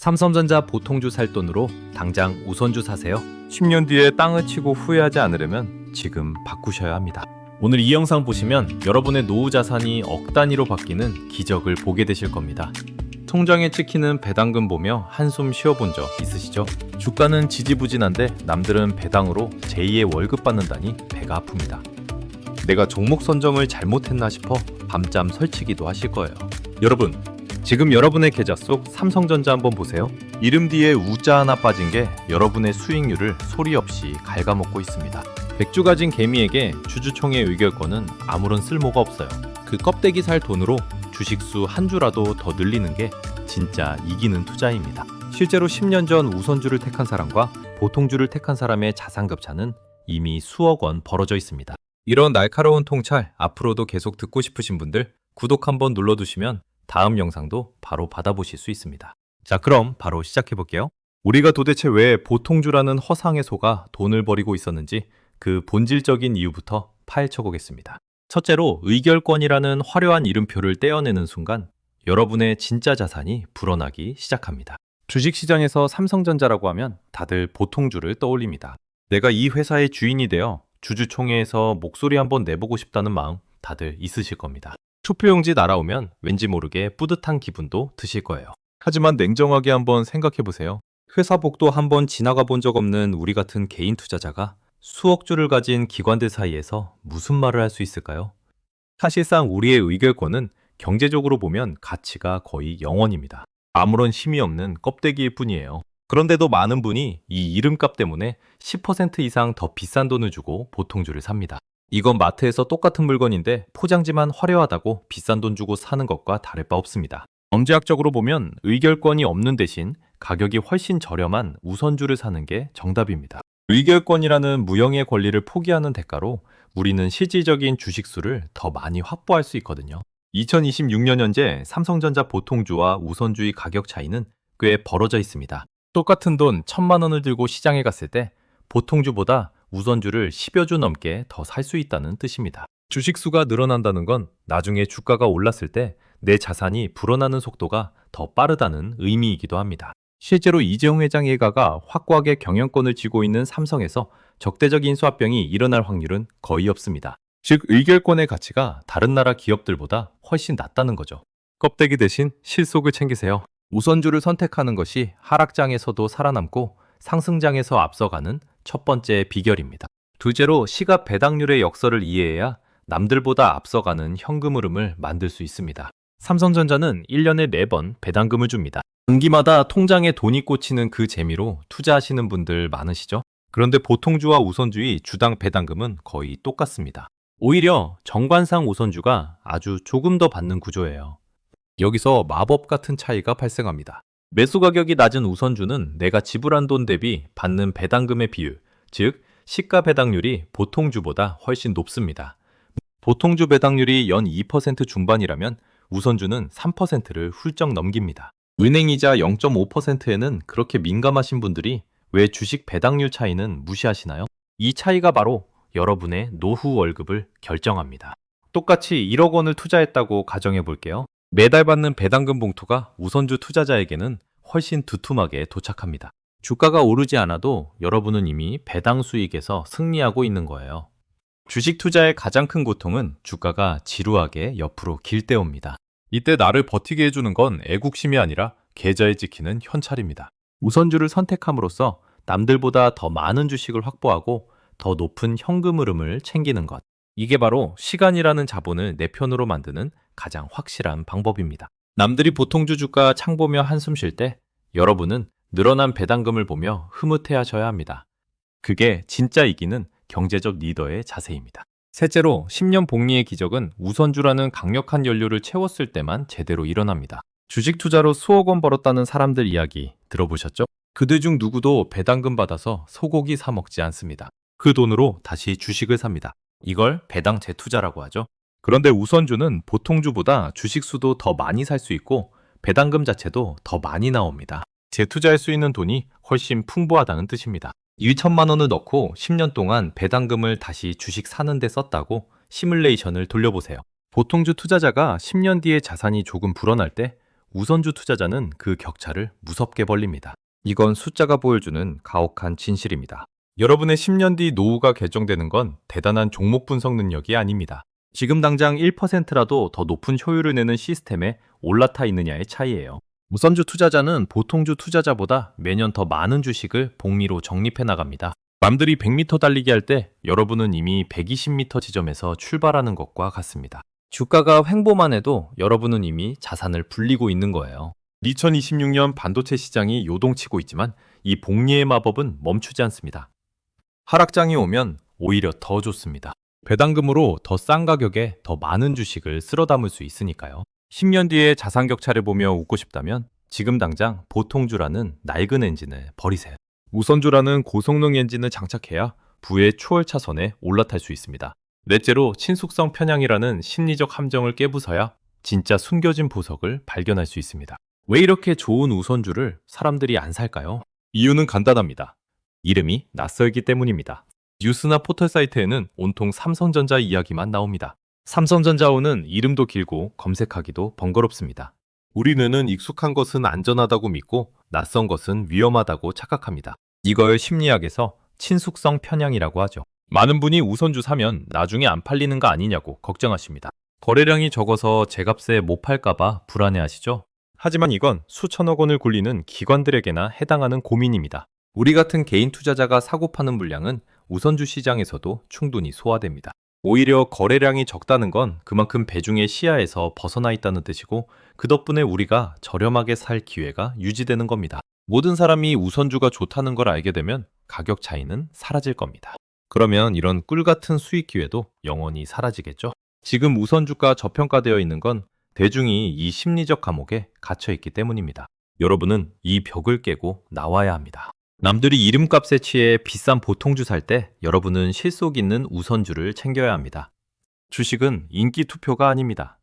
삼성전자 보통주 살 돈으로 당장 우선주 사세요. 10년 뒤에 땅을 치고 후회하지 않으려면 지금 바꾸셔야 합니다. 오늘 이 영상 보시면 여러분의 노후 자산이 억 단위로 바뀌는 기적을 보게 되실 겁니다. 통장에 찍히는 배당금 보며 한숨 쉬어본 적 있으시죠? 주가는 지지부진한데 남들은 배당으로 제2의 월급 받는다니 배가 아픕니다. 내가 종목 선정을 잘못했나 싶어 밤잠 설치기도 하실 거예요. 여러분, 지금 여러분의 계좌 속 삼성전자 한번 보세요. 이름 뒤에 우자 하나 빠진 게 여러분의 수익률을 소리 없이 갉아먹고 있습니다. 백주 가진 개미에게 주주총회 의결권은 아무런 쓸모가 없어요. 그 껍데기 살 돈으로 주식수 한 주라도 더 늘리는 게 진짜 이기는 투자입니다. 실제로 10년 전 우선주를 택한 사람과 보통주를 택한 사람의 자산 급차는 이미 수억 원 벌어져 있습니다. 이런 날카로운 통찰 앞으로도 계속 듣고 싶으신 분들 구독 한번 눌러두시면 다음 영상도 바로 받아보실 수 있습니다. 자, 그럼 바로 시작해 볼게요. 우리가 도대체 왜 보통주라는 허상에 속아 돈을 버리고 있었는지 그 본질적인 이유부터 파헤쳐 보겠습니다. 첫째로 의결권이라는 화려한 이름표를 떼어내는 순간 여러분의 진짜 자산이 불어나기 시작합니다. 주식시장에서 삼성전자라고 하면 다들 보통주를 떠올립니다. 내가 이 회사의 주인이 되어 주주총회에서 목소리 한번 내보고 싶다는 마음 다들 있으실 겁니다. 투표용지 날아오면 왠지 모르게 뿌듯한 기분도 드실 거예요. 하지만 냉정하게 한번 생각해 보세요. 회사복도 한번 지나가 본 적 없는 우리 같은 개인 투자자가 수억 주를 가진 기관들 사이에서 무슨 말을 할 수 있을까요? 사실상 우리의 의결권은 경제적으로 보면 가치가 거의 0원입니다. 아무런 힘이 없는 껍데기일 뿐이에요. 그런데도 많은 분이 이 이름값 때문에 10% 이상 더 비싼 돈을 주고 보통주를 삽니다. 이건 마트에서 똑같은 물건인데 포장지만 화려하다고 비싼 돈 주고 사는 것과 다를 바 없습니다. 경제학적으로 보면 의결권이 없는 대신 가격이 훨씬 저렴한 우선주를 사는 게 정답입니다. 의결권이라는 무형의 권리를 포기하는 대가로 우리는 실질적인 주식수를 더 많이 확보할 수 있거든요. 2026년 현재 삼성전자 보통주와 우선주의 가격 차이는 꽤 벌어져 있습니다. 똑같은 돈 1,000만 원을 들고 시장에 갔을 때 보통주보다 우선주를 10여 주 넘게 더 살 수 있다는 뜻입니다. 주식수가 늘어난다는 건 나중에 주가가 올랐을 때 내 자산이 불어나는 속도가 더 빠르다는 의미이기도 합니다. 실제로 이재용 회장 일가가 확고하게 경영권을 쥐고 있는 삼성에서 적대적 인수합병이 일어날 확률은 거의 없습니다. 즉, 의결권의 가치가 다른 나라 기업들보다 훨씬 낮다는 거죠. 껍데기 대신 실속을 챙기세요. 우선주를 선택하는 것이 하락장에서도 살아남고 상승장에서 앞서가는 첫 번째 비결입니다. 둘째로 시가 배당률의 역설을 이해해야 남들보다 앞서가는 현금 흐름을 만들 수 있습니다. 삼성전자는 1년에 4번 배당금을 줍니다. 분기마다 통장에 돈이 꽂히는 그 재미로 투자하시는 분들 많으시죠? 그런데 보통주와 우선주의 주당 배당금은 거의 똑같습니다. 오히려 정관상 우선주가 아주 조금 더 받는 구조예요. 여기서 마법 같은 차이가 발생합니다. 매수 가격이 낮은 우선주는 내가 지불한 돈 대비 받는 배당금의 비율, 즉 시가 배당률이 보통주보다 훨씬 높습니다. 보통주 배당률이 연 2% 중반이라면 우선주는 3%를 훌쩍 넘깁니다. 은행이자 0.5%에는 그렇게 민감하신 분들이 왜 주식 배당률 차이는 무시하시나요? 이 차이가 바로 여러분의 노후 월급을 결정합니다. 똑같이 1억 원을 투자했다고 가정해 볼게요. 매달 받는 배당금 봉투가 우선주 투자자에게는 훨씬 두툼하게 도착합니다. 주가가 오르지 않아도 여러분은 이미 배당 수익에서 승리하고 있는 거예요. 주식 투자의 가장 큰 고통은 주가가 지루하게 옆으로 길 때옵니다. 이때 나를 버티게 해주는 건 애국심이 아니라 계좌에 찍히는 현찰입니다. 우선주를 선택함으로써 남들보다 더 많은 주식을 확보하고 더 높은 현금 흐름을 챙기는 것. 이게 바로 시간이라는 자본을 내 편으로 만드는 가장 확실한 방법입니다. 남들이 보통주 주가 창 보며 한숨 쉴 때 여러분은 늘어난 배당금을 보며 흐뭇해하셔야 합니다. 그게 진짜 이기는 경제적 리더의 자세입니다. 셋째로 10년 복리의 기적은 우선주라는 강력한 연료를 채웠을 때만 제대로 일어납니다. 주식 투자로 수억 원 벌었다는 사람들 이야기 들어보셨죠? 그들 중 누구도 배당금 받아서 소고기 사 먹지 않습니다. 그 돈으로 다시 주식을 삽니다. 이걸 배당 재투자라고 하죠. 그런데 우선주는 보통주보다 주식수도 더 많이 살 수 있고 배당금 자체도 더 많이 나옵니다. 재투자할 수 있는 돈이 훨씬 풍부하다는 뜻입니다. 1천만 원을 넣고 10년 동안 배당금을 다시 주식 사는 데 썼다고 시뮬레이션을 돌려보세요. 보통주 투자자가 10년 뒤에 자산이 조금 불어날 때 우선주 투자자는 그 격차를 무섭게 벌립니다. 이건 숫자가 보여주는 가혹한 진실입니다. 여러분의 10년 뒤 노후가 결정되는 건 대단한 종목 분석 능력이 아닙니다. 지금 당장 1%라도 더 높은 효율을 내는 시스템에 올라타 있느냐의 차이예요. 우선주 투자자는 보통주 투자자보다 매년 더 많은 주식을 복리로 적립해 나갑니다. 남들이 100m 달리기 할 때 여러분은 이미 120m 지점에서 출발하는 것과 같습니다. 주가가 횡보만 해도 여러분은 이미 자산을 불리고 있는 거예요. 2026년 반도체 시장이 요동치고 있지만 이 복리의 마법은 멈추지 않습니다. 하락장이 오면 오히려 더 좋습니다. 배당금으로 더 싼 가격에 더 많은 주식을 쓸어 담을 수 있으니까요. 10년 뒤에 자산 격차를 보며 웃고 싶다면 지금 당장 보통주라는 낡은 엔진을 버리세요. 우선주라는 고성능 엔진을 장착해야 부의 추월 차선에 올라탈 수 있습니다. 넷째로 친숙성 편향이라는 심리적 함정을 깨부숴야 진짜 숨겨진 보석을 발견할 수 있습니다. 왜 이렇게 좋은 우선주를 사람들이 안 살까요? 이유는 간단합니다. 이름이 낯설기 때문입니다. 뉴스나 포털 사이트에는 온통 삼성전자 이야기만 나옵니다. 삼성전자호는 이름도 길고 검색하기도 번거롭습니다. 우리 뇌는 익숙한 것은 안전하다고 믿고 낯선 것은 위험하다고 착각합니다. 이걸 심리학에서 친숙성 편향이라고 하죠. 많은 분이 우선주 사면 나중에 안 팔리는 거 아니냐고 걱정하십니다. 거래량이 적어서 제값에 못 팔까봐 불안해하시죠? 하지만 이건 수천억 원을 굴리는 기관들에게나 해당하는 고민입니다. 우리 같은 개인 투자자가 사고 파는 물량은 우선주 시장에서도 충분히 소화됩니다. 오히려 거래량이 적다는 건 그만큼 배중의 시야에서 벗어나 있다는 뜻이고 그 덕분에 우리가 저렴하게 살 기회가 유지되는 겁니다. 모든 사람이 우선주가 좋다는 걸 알게 되면 가격 차이는 사라질 겁니다. 그러면 이런 꿀 같은 수익 기회도 영원히 사라지겠죠? 지금 우선주가 저평가되어 있는 건 대중이 이 심리적 감옥에 갇혀 있기 때문입니다. 여러분은 이 벽을 깨고 나와야 합니다. 남들이 이름값에 취해 비싼 보통주 살 때 여러분은 실속 있는 우선주를 챙겨야 합니다. 주식은 인기 투표가 아닙니다.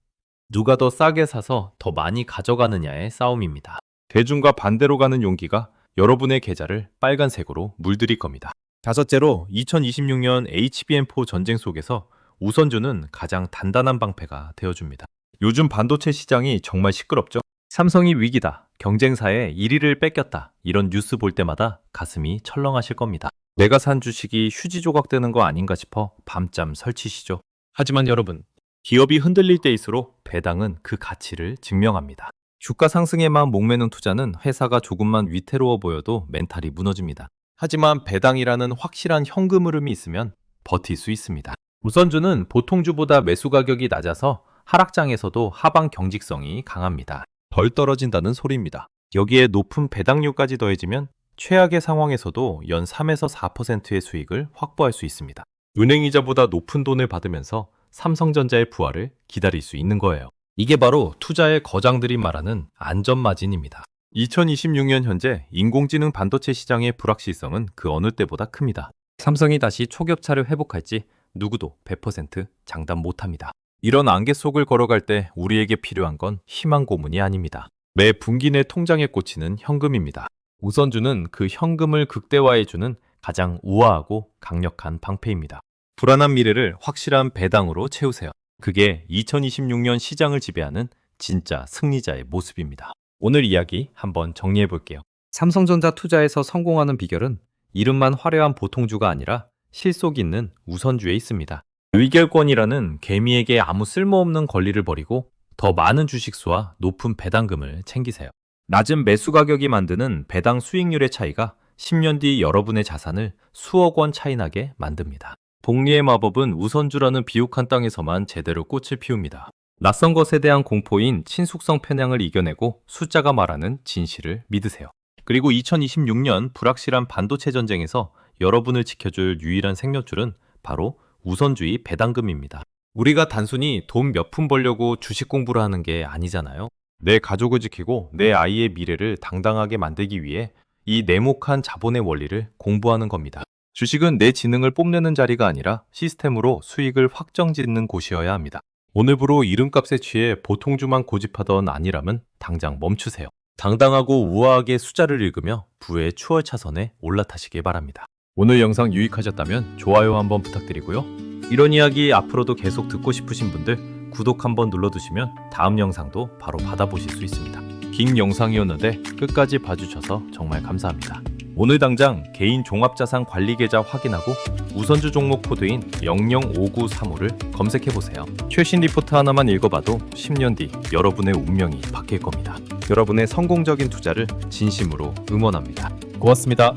누가 더 싸게 사서 더 많이 가져가느냐의 싸움입니다. 대중과 반대로 가는 용기가 여러분의 계좌를 빨간색으로 물들일 겁니다. 다섯째로 2026년 HBM4 전쟁 속에서 우선주는 가장 단단한 방패가 되어줍니다. 요즘 반도체 시장이 정말 시끄럽죠? 삼성이 위기다, 경쟁사에 1위를 뺏겼다, 이런 뉴스 볼 때마다 가슴이 철렁하실 겁니다. 내가 산 주식이 휴지 조각 되는 거 아닌가 싶어 밤잠 설치시죠. 하지만 여러분, 기업이 흔들릴 때일수록 배당은 그 가치를 증명합니다. 주가 상승에만 목매는 투자는 회사가 조금만 위태로워 보여도 멘탈이 무너집니다. 하지만 배당이라는 확실한 현금 흐름이 있으면 버틸 수 있습니다. 우선주는 보통주보다 매수 가격이 낮아서 하락장에서도 하방 경직성이 강합니다. 덜 떨어진다는 소리입니다. 여기에 높은 배당률까지 더해지면 최악의 상황에서도 연 3에서 4%의 수익을 확보할 수 있습니다. 은행이자보다 높은 돈을 받으면서 삼성전자의 부활을 기다릴 수 있는 거예요. 이게 바로 투자의 거장들이 말하는 안전마진입니다. 2026년 현재 인공지능 반도체 시장의 불확실성은 그 어느 때보다 큽니다. 삼성이 다시 초격차를 회복할지 누구도 100% 장담 못합니다. 이런 안개 속을 걸어갈 때 우리에게 필요한 건 희망 고문이 아닙니다. 매 분기 내 통장에 꽂히는 현금입니다. 우선주는 그 현금을 극대화해주는 가장 우아하고 강력한 방패입니다. 불안한 미래를 확실한 배당으로 채우세요. 그게 2026년 시장을 지배하는 진짜 승리자의 모습입니다. 오늘 이야기 한번 정리해 볼게요. 삼성전자 투자에서 성공하는 비결은 이름만 화려한 보통주가 아니라 실속 있는 우선주에 있습니다. 의결권이라는 개미에게 아무 쓸모없는 권리를 버리고 더 많은 주식수와 높은 배당금을 챙기세요. 낮은 매수 가격이 만드는 배당 수익률의 차이가 10년 뒤 여러분의 자산을 수억 원 차이 나게 만듭니다. 복리의 마법은 우선주라는 비옥한 땅에서만 제대로 꽃을 피웁니다. 낯선 것에 대한 공포인 친숙성 편향을 이겨내고 숫자가 말하는 진실을 믿으세요. 그리고 2026년 불확실한 반도체 전쟁에서 여러분을 지켜줄 유일한 생명줄은 바로 우선주의 배당금입니다. 우리가 단순히 돈 몇 푼 벌려고 주식 공부를 하는 게 아니잖아요. 내 가족을 지키고 내 아이의 미래를 당당하게 만들기 위해 이 네모칸 자본의 원리를 공부하는 겁니다. 주식은 내 지능을 뽐내는 자리가 아니라 시스템으로 수익을 확정짓는 곳이어야 합니다. 오늘부로 이름값에 취해 보통주만 고집하던 아니라면 당장 멈추세요. 당당하고 우아하게 숫자를 읽으며 부의 추월 차선에 올라타시길 바랍니다. 오늘 영상 유익하셨다면 좋아요 한번 부탁드리고요. 이런 이야기 앞으로도 계속 듣고 싶으신 분들 구독 한번 눌러두시면 다음 영상도 바로 받아보실 수 있습니다. 긴 영상이었는데 끝까지 봐주셔서 정말 감사합니다. 오늘 당장 개인 종합자산 관리 계좌 확인하고 우선주 종목 코드인 005935를 검색해보세요. 최신 리포트 하나만 읽어봐도 10년 뒤 여러분의 운명이 바뀔 겁니다. 여러분의 성공적인 투자를 진심으로 응원합니다. 고맙습니다.